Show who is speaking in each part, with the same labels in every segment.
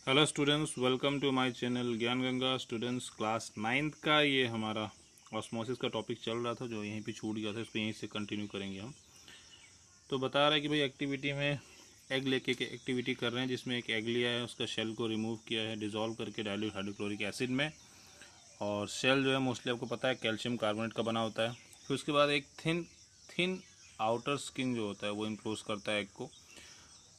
Speaker 1: Hello students, welcome to my channel Gyan Ganga. Students, class 9th का ये हमारा ऑस्मोसिस का टॉपिक चल रहा था जो यहीं पे छूट गया था, इसको यहीं से कंटिन्यू करेंगे हम। तो बता रहा है कि भाई एक्टिविटी में एग लेके के एक्टिविटी कर रहे हैं, जिसमें एक एग लिया है, उसका शेल को रिमूव किया है डिज़ोल्व करके डाइल्यूट हाइड्रोक्लोरिक एसिड में। और शेल जो है मोस्टली आपको पता है कैल्शियम कार्बोनेट का बना होता है। फिर उसके बाद एक थिन आउटर स्किन जो होता है वो इम्क्लोज करता है एग को।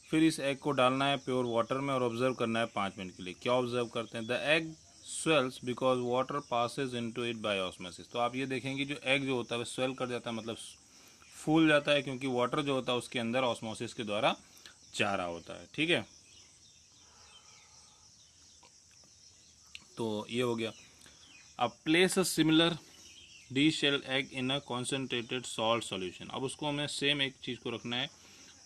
Speaker 1: फिर इस एग को डालना है प्योर वाटर में और ऑब्जर्व करना है 5 मिनट के लिए। क्या ऑब्जर्व करते हैं? The egg swells because water passes into it by osmosis. तो आप ये देखेंगे जो एग जो होता है वो स्वेल कर जाता है, मतलब फूल जाता है, क्योंकि वाटर जो होता है उसके अंदर ऑस्मोसिस के द्वारा जा रहा होता है। ठीक है, तो ये हो गया। अब place a similar de shell egg in a concentrated salt solution. अब उसको हमें सेम एक चीज़ को रखना है,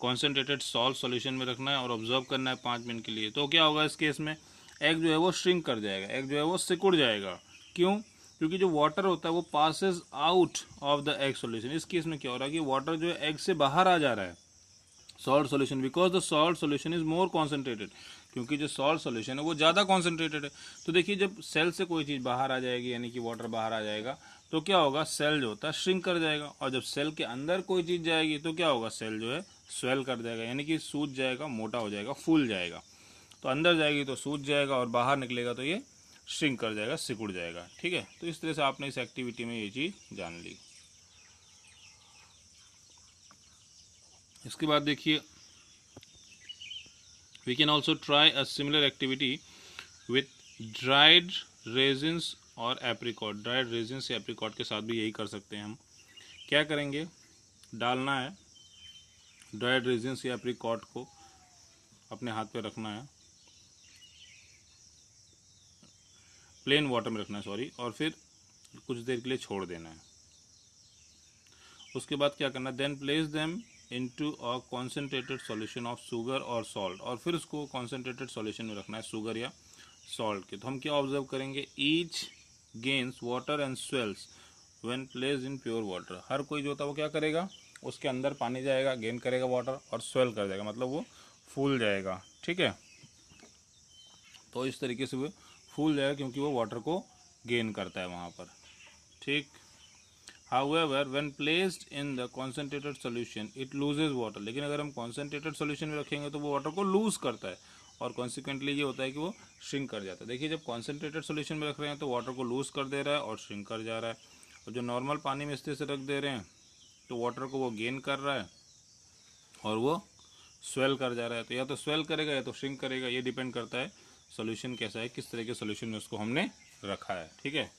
Speaker 1: कॉन्सेंट्रेटेड सॉल्ट सॉल्यूशन में रखना है और ऑब्जर्व करना है 5 मिनट के लिए। तो क्या होगा इस केस में? एग जो है वो श्रिंक कर जाएगा, एग जो है वो सिकुड़ जाएगा। क्यों? क्योंकि जो वाटर होता है वो passes out of the egg solution. इस केस में क्या हो रहा है कि वाटर जो है एग से बाहर आ जा रहा है, salt solution, because the salt solution is more concentrated. क्योंकि जो सॉल्ट सॉल्यूशन है वो ज़्यादा कॉन्सेंट्रेटेड है। तो देखिए, जब सेल से कोई चीज़ बाहर आ जाएगी, यानी कि वाटर बाहर आ जाएगा, तो क्या होगा? सेल जो होता है श्रिंक कर जाएगा। और जब सेल के अंदर कोई चीज़ जाएगी तो क्या होगा? सेल जो है स्वेल कर जाएगा, यानी कि सूज जाएगा, मोटा हो जाएगा, फूल जाएगा। तो अंदर जाएगी तो सूज जाएगा और बाहर निकलेगा तो ये श्रिंक कर जाएगा, सिकुड़ जाएगा। ठीक है, तो इस तरह से आपने इस एक्टिविटी में ये चीज़ जान ली। इसके बाद देखिए, we can also try a similar activity with dried raisins और apricot। ड्राइड रेजिन्स या एप्रिकॉट के साथ भी यही कर सकते हैं हम। क्या करेंगे? डालना है ड्राइड रेजिन्स या एप्रिकॉट को, अपने हाथ पे रखना है, प्लेन वाटर में रखना है, सॉरी, और फिर कुछ देर के लिए छोड़ देना है। उसके बाद क्या करना है? Then place them into a concentrated solution of sugar और सॉल्ट। और फिर उसको कॉन्सेंट्रेटेड सॉल्यूशन में रखना है, शुगर या सॉल्ट के। तो हम क्या ऑब्जर्व करेंगे? Each gains water and swells when placed in pure water. हर कोई जो होता है वो क्या करेगा? उसके अंदर पानी जाएगा, गेन करेगा वाटर और स्वेल कर जाएगा, मतलब वो फूल जाएगा। ठीक है, तो इस तरीके से वो फूल जाएगा क्योंकि वो वाटर को गेन करता है वहाँ पर। ठीक। However, when placed in the concentrated solution, it loses water। लेकिन अगर हम concentrated solution में रखेंगे तो वो वाटर को लूज करता है और consequently ये होता है कि वो shrink कर जाता है। देखिए, जब concentrated solution में रख रहे हैं तो वाटर को लूज कर दे रहा है और shrink कर जा रहा है, और जो नॉर्मल पानी में इस तरह से रख दे रहे हैं तो वाटर को वो गेन कर रहा है और वो स्वेल कर जा रहा है। तो या तो स्वेल करेगा या तो श्रिंक करेगा, ये डिपेंड करता है सोल्यूशन कैसा है, किस तरह के सोल्यूशन में उसको हमने रखा है। ठीक है,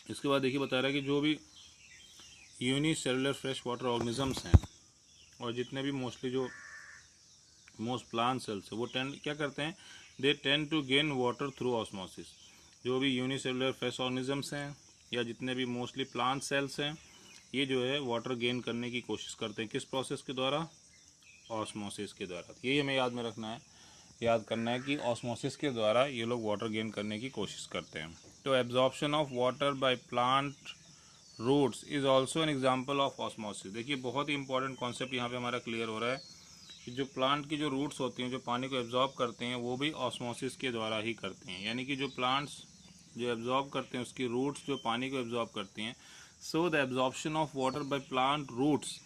Speaker 1: इसके बाद देखिए बता रहा है कि जो भी यूनिसेलुलर फ्रेश वाटर ऑर्गेनिजम्स हैं और जितने भी मोस्टली जो मोस्ट प्लांट सेल्स है वो टेंड क्या करते हैं? They tend to gain water through osmosis. जो भी यूनिसेलुलर फ्रेश ऑर्गेनिजम्स हैं या जितने भी मोस्टली प्लांट सेल्स हैं, ये जो है वाटर गेन करने की कोशिश करते हैं। किस प्रोसेस के द्वारा? ऑस्मोसिस के द्वारा। यही हमें याद में रखना है, याद करना है कि ऑस्मोसिस के द्वारा ये लोग वाटर गेन करने की कोशिश करते हैं। तो absorption of water by plant roots is also an example of osmosis. देखिए, बहुत ही इंपॉर्टेंट कॉन्सेप्ट यहाँ पे हमारा क्लियर हो रहा है कि जो प्लांट की जो रूट्स होती हैं, जो पानी को एब्जॉर्ब करते हैं, वो भी ऑस्मोसिस के द्वारा ही करते हैं। यानी कि जो प्लांट्स जो एब्जॉर्ब करते हैं, उसकी रूट्स जो पानी को एब्जॉर्ब करती हैं। So the absorption of water by plant roots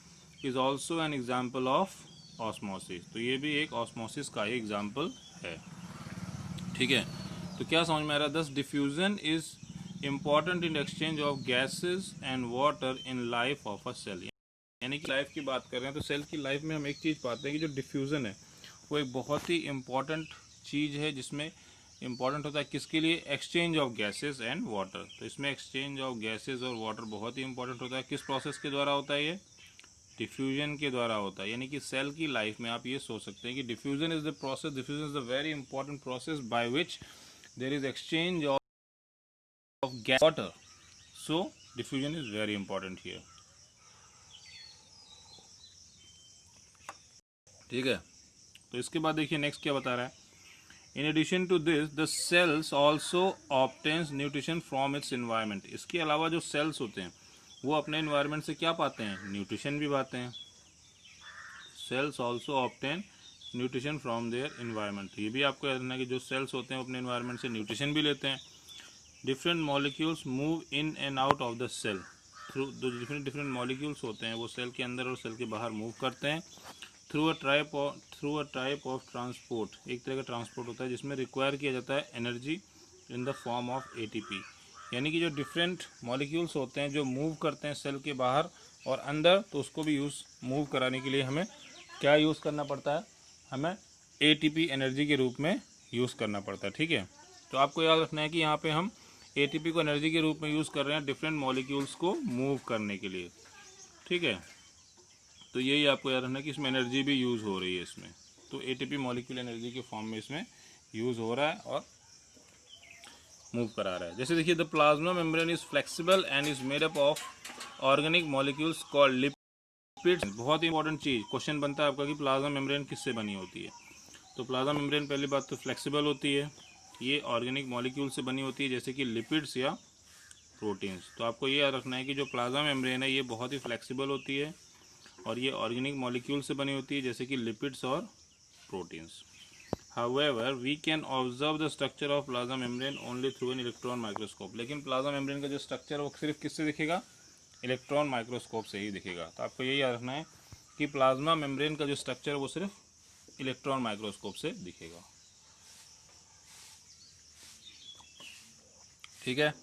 Speaker 1: is also an example of osmosis. तो ये भी एक ऑस्मोसिस का ही एग्जाम्पल है। ठीक है, तो क्या समझ में आ रहा है? Thus diffusion is important in exchange of gases and water in life of a cell. यानी कि लाइफ की बात कर रहे हैं तो सेल की लाइफ में हम एक चीज़ पाते हैं कि जो डिफ्यूज़न है वो एक बहुत ही इम्पॉर्टेंट चीज़ है, जिसमें इम्पॉर्टेंट होता है किसके लिए? Exchange of gases and water. तो इसमें एक्सचेंज ऑफ गैसेस और वाटर बहुत ही इंपॉर्टेंट होता है। किस प्रोसेस के द्वारा होता है? ये डिफ्यूजन के द्वारा होता है। यानी कि सेल की लाइफ में आप ये सोच सकते हैं कि diffusion is the process, diffusion is the very important process by which there is exchange of gas water. So diffusion is very important here. ठीक है, तो इसके बाद देखिए नेक्स्ट क्या बता रहा है? In addition to this the cells also obtains nutrition from its environment. इसके अलावा जो सेल्स होते हैं वो अपने इन्वायरमेंट से क्या पाते हैं? न्यूट्रिशन भी पाते हैं। Cells also obtain nutrition from their environment. ये भी आपको याद रखना है कि जो सेल्स होते हैं वो अपने इन्वायरमेंट से न्यूट्रिशन भी लेते हैं। Different molecules move in and out of the cell through, जो डिफरेंट मॉलिक्यूल्स होते हैं वो सेल के अंदर और सेल के बाहर मूव करते हैं through a type of transport. एक तरह का ट्रांसपोर्ट होता है जिसमें रिक्वायर किया जाता है energy in the form of ATP. यानी कि जो डिफरेंट मॉलिक्यूल्स होते हैं जो मूव करते हैं सेल के बाहर और अंदर, तो उसको भी मूव कराने के लिए हमें क्या यूज़ करना पड़ता है, हमें एटीपी एनर्जी के रूप में यूज़ करना पड़ता है। ठीक है, तो आपको याद रखना है कि यहाँ पे हम एटीपी को एनर्जी के रूप में यूज़ कर रहे हैं डिफरेंट मॉलिक्यूल्स को मूव करने के लिए। ठीक है, तो यही आपको याद रखना है कि इसमें एनर्जी भी यूज़ हो रही है इसमें, तो एटीपी मॉलिक्यूल एनर्जी के फॉर्म में इसमें यूज़ हो रहा है और मूव करा रहा है। जैसे देखिए, the plasma membrane is flexible and is made up of organic molecules called lipids. बहुत ही इंपॉर्टेंट चीज़, क्वेश्चन बनता है आपका कि प्लाज्मा मेम्ब्रेन किससे बनी होती है। तो प्लाज्मा मेम्ब्रेन पहली बात तो फ्लेक्सिबल होती है, ये ऑर्गेनिक मॉलिक्यूल से बनी होती है जैसे कि लिपिड्स या प्रोटीन्स। तो आपको ये याद रखना है कि जो प्लाज्मा मेम्ब्रेन है ये बहुत ही फ्लेक्सिबल होती है और ये ऑर्गेनिक मॉलिक्यूल से बनी होती है जैसे कि लिपिड्स और proteins. However, we can observe the structure of plasma membrane only through an electron microscope। लेकिन प्लाज्मा मेम्ब्रेन का जो स्ट्रक्चर है वो सिर्फ किससे दिखेगा, इलेक्ट्रॉन माइक्रोस्कोप से ही दिखेगा। तो आपको यही याद रखना है कि प्लाज्मा मेम्ब्रेन का जो स्ट्रक्चर है वो सिर्फ इलेक्ट्रॉन माइक्रोस्कोप से दिखेगा। ठीक है,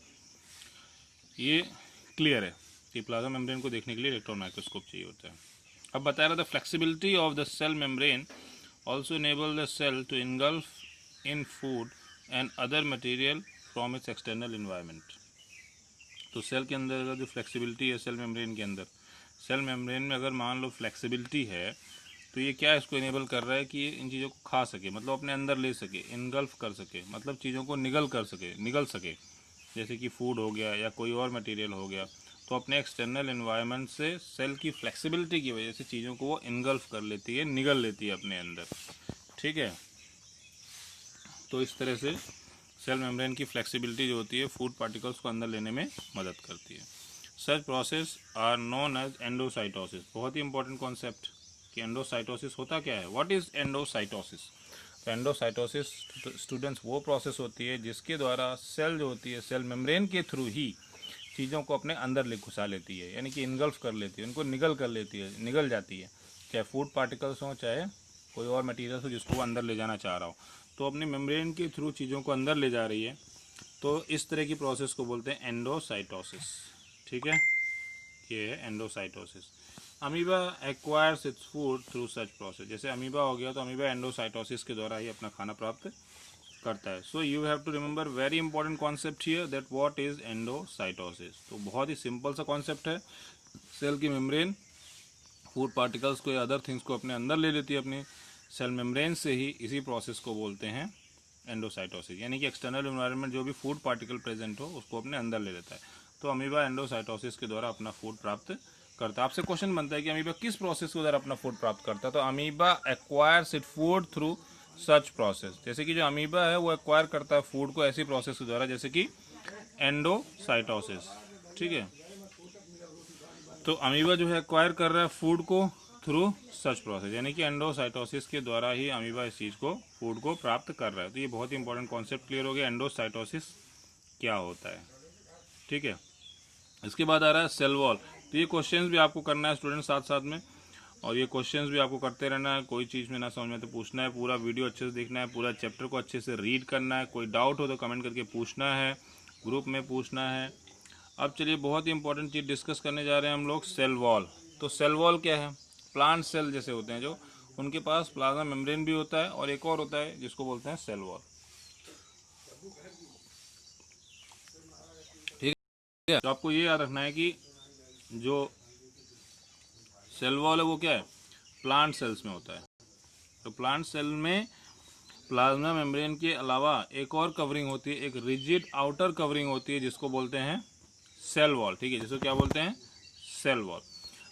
Speaker 1: ये क्लियर है कि प्लाज्मा मेम्ब्रेन को देखने के लिए इलेक्ट्रॉन माइक्रोस्कोप चाहिए होता है। अब बता रहा था flexibility of the cell membrane also enable the cell to engulf in food and other material from its external environment। तो सेल के अंदर का जो फ्लेक्सिबिलिटी है सेल मेम्ब्रेन के अंदर, सेल मेम्ब्रेन में अगर मान लो फ्लेक्सिबिलिटी है तो ये क्या इसको इनेबल कर रहा है कि ये इन चीज़ों को खा सके, मतलब अपने अंदर ले सके, इनगल्फ कर सके, मतलब चीज़ों को निगल सके, जैसे कि फूड हो गया या कोई और मटेरियल हो गया। तो अपने एक्सटर्नल एनवायरनमेंट से सेल की फ्लेक्सिबिलिटी की वजह से चीज़ों को वो इनगल्फ कर लेती है, निगल लेती है अपने अंदर। ठीक है, तो इस तरह से सेल मेम्ब्रेन की फ्लेक्सिबिलिटी जो होती है फूड पार्टिकल्स को अंदर लेने में मदद करती है। Such process are known as endocytosis. बहुत ही इंपॉर्टेंट कॉन्सेप्ट कि एंडोसाइटोसिस होता क्या है, व्हाट इज़ एंडोसाइटोसिस। तो एंडोसाइटोसिस स्टूडेंट्स वो प्रोसेस होती है जिसके द्वारा सेल जो होती है सेल मेम्ब्रेन के थ्रू ही चीज़ों को अपने अंदर ले घुसा लेती है, यानी कि इनगल्फ कर लेती है, उनको निगल कर लेती है, निगल जाती है, चाहे फूड पार्टिकल्स हों चाहे कोई और मटेरियल्स हो जिसको वो अंदर ले जाना चाह रहा हो। तो अपने मेम्ब्रेन के थ्रू चीज़ों को अंदर ले जा रही है, तो इस तरह की प्रोसेस को बोलते हैं एंडोसाइटोसिस। ठीक है, ये है endocytosis. Amoeba acquires its food through such process. जैसे अमीबा हो गया तो अमीबा एंडोसाइटोसिस के द्वारा ही अपना खाना प्राप्त करता है। So you have to remember very important concept here that what is endocytosis. तो बहुत ही सिंपल सा कॉन्सेप्ट है, सेल की मेम्ब्रेन फूड पार्टिकल्स को या अदर थिंग्स को अपने अंदर ले लेती है, अपनी सेल मेम्ब्रेन से ही। इसी प्रोसेस को बोलते हैं एंडोसाइटोसिस, यानी कि एक्सटर्नल एनवायरनमेंट जो भी फूड पार्टिकल प्रेजेंट हो उसको अपने अंदर ले लेता है। तो अमीबा एंडोसाइटोसिस के द्वारा अपना फूड प्राप्त करता है। आपसे क्वेश्चन बनता है कि अमीबा किस प्रोसेस के द्वारा अपना फूड प्राप्त करता है। तो amoeba acquires it food through such process. जैसे कि जो अमीबा है वो एक्वायर करता है फूड को ऐसी प्रोसेस के द्वारा जैसे कि एंडोसाइटोसिस। ठीक है, तो अमीबा जो है एक्वायर कर रहा है फूड को थ्रू सच प्रोसेस, यानी कि एंडोसाइटोसिस के द्वारा ही अमीबा इस चीज़ को फूड को प्राप्त कर रहा है। तो ये बहुत ही इंपॉर्टेंट कॉन्सेप्ट क्लियर हो गया, एंडोसाइटोसिस क्या होता है। ठीक है, इसके बाद आ रहा है सेल वॉल। तो ये क्वेश्चंस भी आपको करना है स्टूडेंट साथ साथ में, और ये क्वेश्चंस भी आपको करते रहना है। कोई चीज़ में ना समझ में तो पूछना है, पूरा वीडियो अच्छे से देखना है, पूरा चैप्टर को अच्छे से रीड करना है। कोई डाउट हो तो कमेंट करके पूछना है, ग्रुप में पूछना है। अब चलिए बहुत ही इंपॉर्टेंट चीज़ डिस्कस करने जा रहे हैं हम लोग, सेल वॉल। तो सेल वॉल क्या है, प्लांट सेल जैसे होते हैं जो, उनके पास प्लाज्मा मेम्ब्रेन भी होता है और एक और होता है जिसको बोलते हैं सेल वॉल। ठीक है, तो आपको ये याद रखना है कि जो सेल वॉल है वो क्या है, प्लांट सेल्स में होता है। तो प्लांट सेल में प्लाज्मा मेम्ब्रेन के अलावा एक और कवरिंग होती है, एक रिजिड आउटर कवरिंग होती है जिसको बोलते हैं सेल वॉल। ठीक है, जिसको क्या बोलते हैं, सेल वॉल।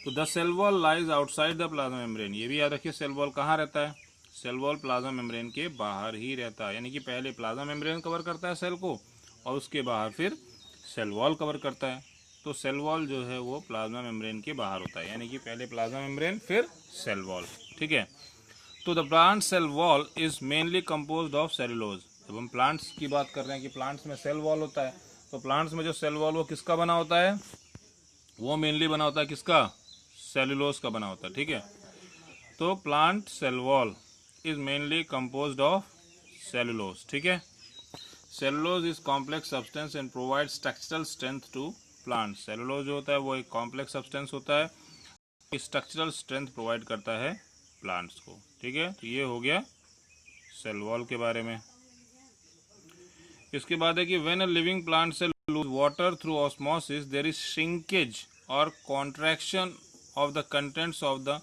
Speaker 1: तो the cell wall lies outside the plasma membrane. ये भी याद रखिए, सेल वॉल कहाँ रहता है, सेल वॉल प्लाज्मा मेम्ब्रेन के बाहर ही रहता है, यानी कि पहले प्लाज्मा मेम्ब्रेन कवर करता है सेल को और उसके बाहर फिर सेल वॉल कवर करता है। तो सेल वॉल जो है वो प्लाज्मा मेम्ब्रेन के बाहर होता है, यानी कि पहले प्लाज्मा मेम्ब्रेन फिर सेल वॉल। ठीक है। तो the plant cell wall is mainly composed of cellulose. जब हम प्लांट्स की बात कर रहे हैं कि प्लांट्स में सेल वॉल होता है, तो प्लांट्स में जो सेल वॉल वो किसका बना होता है, वो मेनली बना होता है किसका, सेलुलोज का बना होता है, ठीक है। तो plant cell wall is mainly composed of cellulose, ठीक है। Cellulose is complex substance and provide structural strength to plant. Cellulose जो होता है वो एक कॉम्प्लेक्स सब्सटेंस होता है, स्ट्रक्चरल स्ट्रेंथ प्रोवाइड करता है प्लांट्स को, ठीक है। तो ये हो गया सेल वॉल के बारे में। इसके बाद है कि when a living plant cell lose water through osmosis there is shrinkage और contraction of the contents of the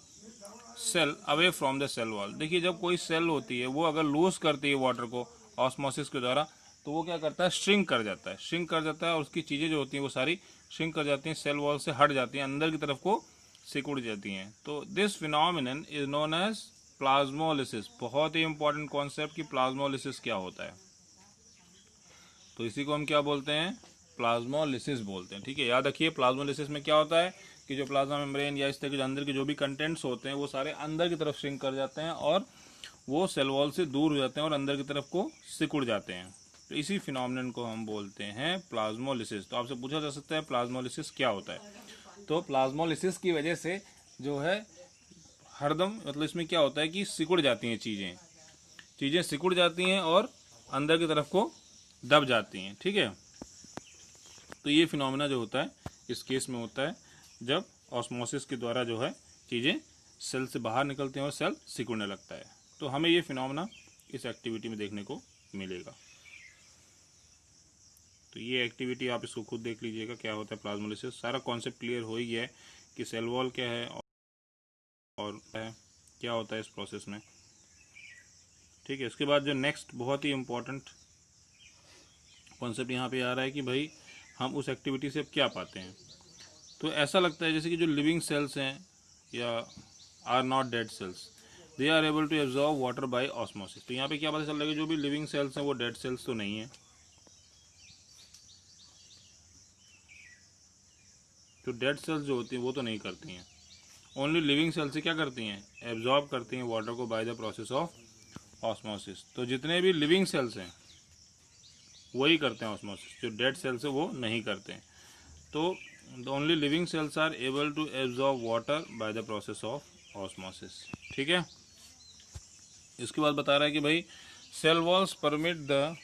Speaker 1: cell away from the cell wall. देखिए जब कोई सेल होती है वो अगर लूज करती है वाटर को ऑस्मोसिस के द्वारा, तो वो क्या करता है, श्रिंक कर जाता है, श्रिंक कर जाता है, और उसकी चीज़ें जो होती हैं वो सारी श्रिंक कर जाती हैं, सेल वॉल से हट जाती हैं, अंदर की तरफ को सिकुड़ जाती हैं। तो this phenomenon is known as plasmolysis. बहुत ही इंपॉर्टेंट कॉन्सेप्ट कि प्लाज्मोलिसिस क्या होता है। तो इसी को हम क्या बोलते हैं, प्लाज्मोलिसिस बोलते हैं, ठीक है। याद रखिए प्लाज्मोलिसिस में क्या होता है कि जो प्लाज्मा मेम्ब्रेन या इस तरह के अंदर के जो भी कंटेंट्स होते हैं वो सारे अंदर की तरफ श्रिंक कर जाते हैं और वो सेल वॉल से दूर हो जाते हैं और अंदर की तरफ को सिकुड़ जाते हैं। तो इसी फिनोमिनन को हम बोलते हैं प्लाज्मोलिसिस। तो आपसे पूछा जा सकता है प्लाज्मोलिसिस क्या होता है। तो प्लाज्मोलिसिस की वजह से जो है हरदम मतलब इसमें क्या होता है कि सिकुड़ जाती हैं चीज़ें सिकुड़ जाती हैं और अंदर की तरफ को दब जाती हैं, ठीक है। तो ये फिनोमिना जो होता है इस केस में होता है जब ऑस्मोसिस के द्वारा जो है चीज़ें सेल से बाहर निकलती हैं और सेल सिकुड़ने लगता है। तो हमें ये फिनोमिना इस एक्टिविटी में देखने को मिलेगा। तो ये एक्टिविटी आप इसको खुद देख लीजिएगा क्या होता है प्लाज्मोलिसिस। सारा कॉन्सेप्ट क्लियर हो ही गया है कि सेल वॉल क्या है और क्या होता है इस प्रोसेस में, ठीक है। इसके बाद जो नेक्स्ट बहुत ही इम्पोर्टेंट कॉन्सेप्ट यहाँ पे आ रहा है कि भाई हम उस एक्टिविटी से अब क्या पाते हैं। तो ऐसा लगता है जैसे कि जो लिविंग सेल्स हैं या are not dead cells, they are able to absorb water by osmosis. तो यहाँ पे क्या पता चल रहा है कि जो भी लिविंग सेल्स हैं वो डेड सेल्स तो नहीं है। जो डेड सेल्स जो होती हैं वो तो नहीं करती हैं, ओनली लिविंग सेल्स से क्या करती हैं, एब्जॉर्ब करती हैं वाटर को bye the process of osmosis. तो जितने भी लिविंग सेल्स हैं वही करते हैं ऑस्मोसिस, जो डेड सेल्स है वो नहीं करते हैं। तो the only living cells are able to absorb water by the process of osmosis, ठीक है। इसके बाद बता रहा है कि भाई cell walls permit the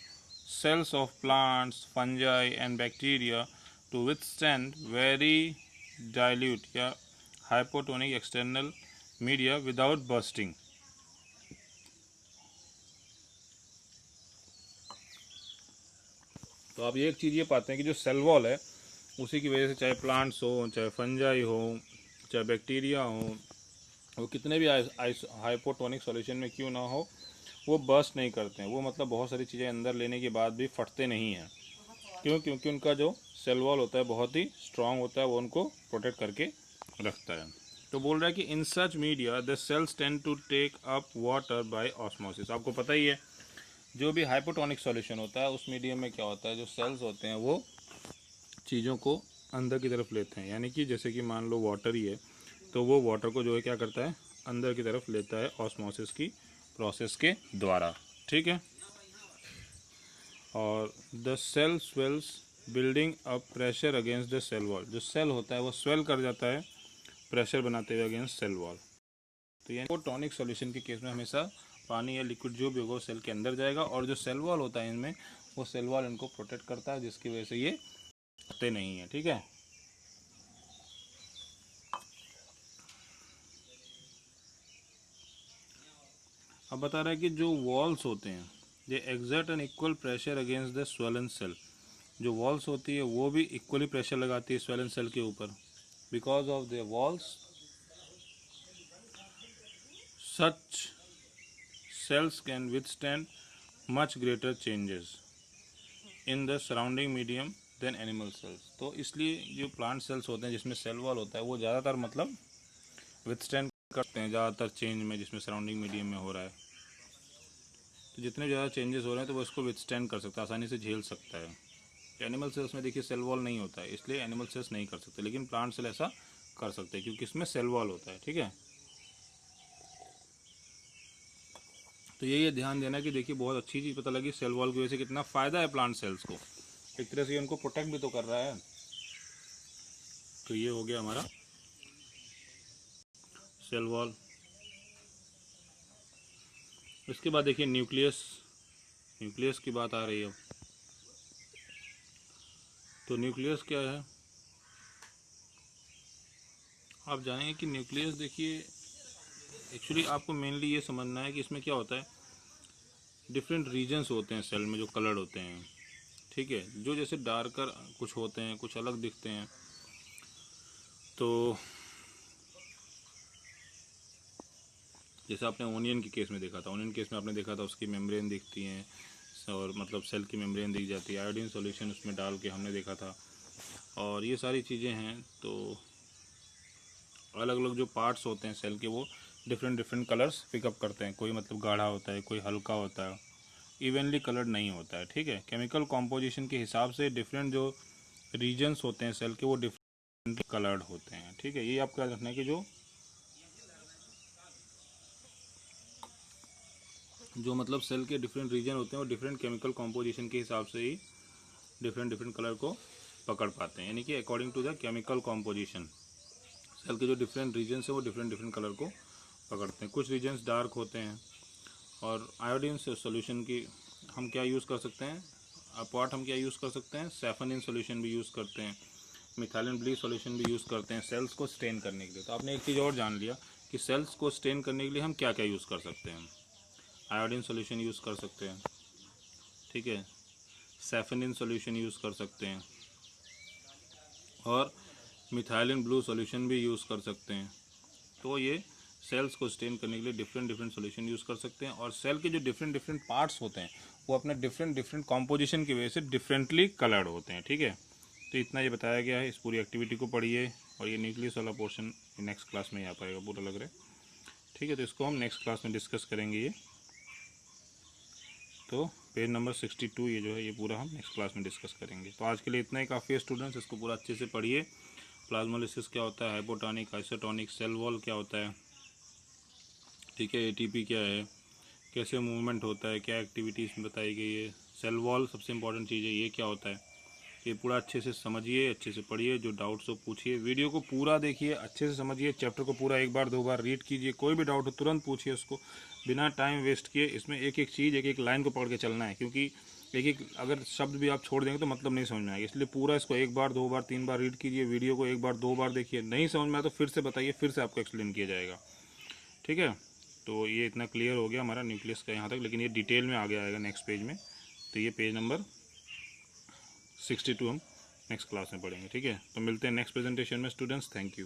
Speaker 1: cells of plants, fungi and bacteria to withstand very dilute या hypotonic external media without bursting. तो आप ये एक चीज़ ये पाते हैं कि जो सेल वॉल है उसी की वजह से चाहे प्लांट्स हो, चाहे फंजाई हो, चाहे बैक्टीरिया हो, वो कितने भी हाइपोटोनिक सॉल्यूशन में क्यों ना हो, वो बर्स्ट नहीं करते हैं। वो मतलब बहुत सारी चीज़ें अंदर लेने के बाद भी फटते नहीं हैं। क्यों? क्योंकि उनका जो सेल वॉल होता है बहुत ही स्ट्रांग होता है, वो उनको प्रोटेक्ट करके रखता है। तो बोल रहा है कि in such media the cells tend to take up water by osmosis. आपको पता ही है जो भी हाइपोटोनिक सॉल्यूशन होता है उस मीडियम में क्या होता है, जो सेल्स होते हैं वो चीज़ों को अंदर की तरफ लेते हैं। यानी कि जैसे कि मान लो वाटर ही है तो वो वाटर को जो है क्या करता है, अंदर की तरफ लेता है ऑस्मोसिस की प्रोसेस के द्वारा, ठीक है। और the cell swells building up pressure against the cell wall. जो सेल होता है वो स्वेल कर जाता है प्रेशर बनाते हुए अगेंस्ट सेल वॉल। तो यानी टॉनिक सॉल्यूशन के केस में हमेशा पानी या लिक्विड जो भी होगा वो सेल के अंदर जाएगा, और जो सेल वॉल होता है इनमें वो सेल वॉल इनको प्रोटेक्ट करता है, जिसकी वजह से ये फटते नहीं है, ठीक है। अब बता रहा है कि जो वॉल्स होते हैं ये exert an equal pressure against the swollen cell. जो वॉल्स होती है वो भी इक्वली प्रेशर लगाती है स्वेलन सेल के ऊपर। Because of the walls such cells can withstand much greater changes in the surrounding medium than animal cells. तो इसलिए जो प्लांट सेल्स होते हैं जिसमें सेल वॉल होता है वो ज़्यादातर मतलब विथस्टैंड करते हैं ज़्यादातर चेंज में जिसमें सराउंडिंग मीडियम में हो रहा है। तो जितने ज़्यादा चेंजेस हो रहे हैं तो वो इसको विथस्टैंड कर सकता है, आसानी से झेल सकता है। तो एनिमल सेल्स में देखिए सेल वॉल नहीं होता है, इसलिए एनिमल सेल्स नहीं कर सकते, लेकिन प्लांट सेल ऐसा कर सकते हैं क्योंकि इसमें सेल वॉल होता है, ठीक है। तो ये ध्यान देना कि देखिए बहुत अच्छी चीज़ पता लगी, सेल वॉल की वजह से कितना फ़ायदा है प्लांट सेल्स को, एक तरह से ये उनको प्रोटेक्ट भी तो कर रहा है। तो ये हो गया हमारा सेल वॉल। इसके बाद देखिए न्यूक्लियस, न्यूक्लियस की बात आ रही है। तो न्यूक्लियस क्या है, आप जानेंगे कि न्यूक्लियस देखिए एक्चुअली आपको मेनली ये समझना है कि इसमें क्या होता है, डिफरेंट रीजन्स होते हैं सेल में जो कलर्ड होते हैं, ठीक है, जो जैसे डार्कर कुछ होते हैं, कुछ अलग दिखते हैं। तो जैसे आपने ओनियन के केस में देखा था, ओनियन केस में आपने देखा था उसकी मेम्ब्रेन दिखती हैं, और मतलब सेल की मेम्ब्रेन दिख जाती है, आयोडीन सॉल्यूशन उसमें डाल के हमने देखा था, और ये सारी चीज़ें हैं। तो अलग अलग जो पार्ट्स होते हैं सेल के वो डिफरेंट डिफरेंट कलर्स पिकअप करते हैं, कोई मतलब गाढ़ा होता है, कोई हल्का होता है, इवनली कलर्ड नहीं होता है, ठीक है। केमिकल कॉम्पोजिशन के हिसाब से डिफरेंट जो रीजन्स होते हैं सेल के वो डिफरेंट कलर्ड होते हैं, ठीक है। ये आपको याद रखना है कि जो मतलब सेल के डिफरेंट रीजन होते हैं वो डिफरेंट केमिकल कॉम्पोजिशन के हिसाब से ही डिफरेंट डिफरेंट कलर को पकड़ पाते हैं, यानी कि according to the chemical composition cell के जो डिफरेंट रीजन्स है वो डिफरेंट डिफरेंट कलर को पकड़ते हैं। कुछ रीजन्स डार्क होते हैं, और आयोडीन सोल्यूशन की हम क्या यूज़ कर सकते हैं, अपार्ट हम क्या यूज़ कर सकते हैं, सैफनिन सोल्यूशन भी यूज़ करते हैं, मिथाइलिन ब्लीच सोल्यूशन भी यूज़ करते हैं सेल्स को स्टेन करने के लिए। तो आपने एक चीज़ और जान लिया कि सेल्स को स्टेन करने के लिए हम क्या क्या यूज़ कर सकते हैं। आयोडीन सोल्यूशन यूज़ कर सकते हैं, ठीक है, सैफनिन सोल्यूशन यूज़ कर सकते हैं, और मिथाइलिन ब्लू सोल्यूशन भी यूज़ कर सकते हैं। तो ये सेल्स को स्टेन करने के लिए डिफरेंट डिफरेंट सोल्यूशन यूज़ कर सकते हैं, और सेल के जो डिफरेंट डिफरेंट पार्ट्स होते हैं वो अपने डिफरेंट डिफरेंट कॉम्पोजिशन की वजह से डिफरेंटली कलर्ड होते हैं, ठीक है। तो इतना ये बताया गया है, इस पूरी एक्टिविटी को पढ़िए, और ये न्यूक्लियस वाला पोर्शन नेक्स्ट क्लास में ही आ पाएगा पूरा लग रहा है, ठीक है। तो इसको हम नेक्स्ट क्लास में डिस्कस करेंगे ये। तो पेज नंबर 62 ये जो है ये पूरा हम नेक्स्ट क्लास में डिस्कस करेंगे। तो आज के लिए इतना ही काफ़ी है स्टूडेंट्स, इसको पूरा अच्छे से पढ़िए। प्लाज्मोलिसिस क्या होता है, हाइपोटोनिक, आइसोटोनिक, सेल वॉल क्या होता है, ठीक है, एटीपी क्या है, कैसे मूवमेंट होता है, क्या एक्टिविटीज़ में बताई गई है, सेल वॉल सबसे इंपॉर्टेंट चीज़ है, ये क्या होता है, ये पूरा अच्छे से समझिए, अच्छे से पढ़िए, जो डाउट्स हो पूछिए, वीडियो को पूरा देखिए, अच्छे से समझिए, चैप्टर को पूरा एक बार दो बार रीड कीजिए, कोई भी डाउट हो तुरंत पूछिए उसको, बिना टाइम वेस्ट किए। इसमें एक एक चीज़, एक एक लाइन को पकड़ के चलना है, क्योंकि एक एक अगर शब्द भी आप छोड़ देंगे तो मतलब नहीं समझ में आएगा। इसलिए पूरा इसको एक बार दो बार तीन बार रीड कीजिए, वीडियो को एक बार दो बार देखिए, नहीं समझ में आया तो फिर से बताइए, फिर से आपको एक्सप्लेन किया जाएगा, ठीक है। तो ये इतना क्लियर हो गया हमारा न्यूक्लियस का यहाँ तक, लेकिन ये डिटेल में आगे आएगा नेक्स्ट पेज में। तो ये पेज नंबर 62 हम नेक्स्ट क्लास में पढ़ेंगे, ठीक है। तो मिलते हैं नेक्स्ट प्रेजेंटेशन में स्टूडेंट्स, थैंक यू।